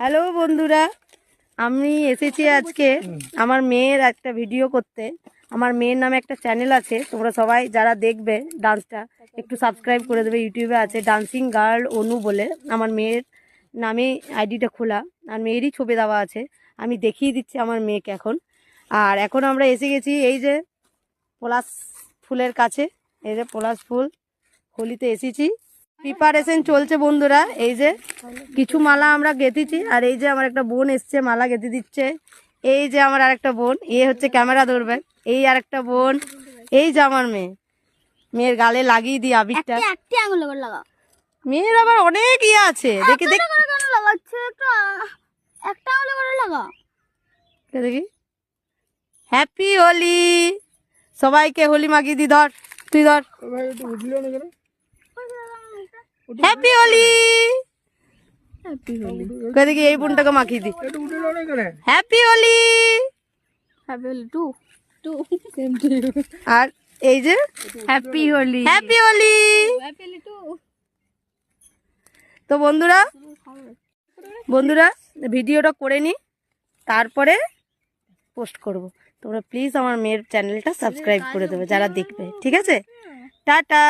Hello বন্ধুরা, আমি এসেছি আজকে আমার মেয়ের একটা ভিডিও করতে। আমার মেয়ের নামে একটা চ্যানেল আছে, তোমরা সবাই যারা দেখবে ডান্সটা একটু সাবস্ক্রাইব করে দেবে। ইউটিউবে আছে ডান্সিং গার্ল অনু বলে, আমার মেয়ের নামে আইডিটা খোলা, আর মেয়েরই ছবি দেওয়া আছে। আমি দেখিয়ে দিচ্ছি আমার মেয়েকে এখন। আর এখন আমরা এসে গেছি এই যে পলাশ ফুলের কাছে। এই যে পলাশ ফুল হোলিতে এসেছি, প্রিপারেশন চলছে বন্ধুরা। এই যে কিছু মালা আমরা গেঁথেছি, আর এই যে আমার একটা বোন এসছে মালা গেঁথে দিচ্ছে। এই যে আমার আরেকটা বোন, এ হচ্ছে ক্যামেরা ধরবে। এই আরেকটা বোন, এই যে আমার মেয়ের গালে লাগিয়ে দিই আবিরটা। মেয়ের আবার অনেক ইয়ে আছে, দেখি দেখি দেখি। হ্যাপি হোলি, সবাইকে হোলি মাখিয়ে দি। ধর তুই ধর। হ্যাপি হোলি, দেখি এই বোনটাকে মাখিয়ে দি। হ্যাপি হোলি, আর এই যে হ্যাপি হোলি, হ্যাপি হোলি। তো বন্ধুরা ভিডিওটা করে নি, তারপরে পোস্ট করব। তোমরা প্লিজ আমার মেয়ের চ্যানেলটা সাবস্ক্রাইব করে দেবে যারা দেখবে, ঠিক আছে? টাটা।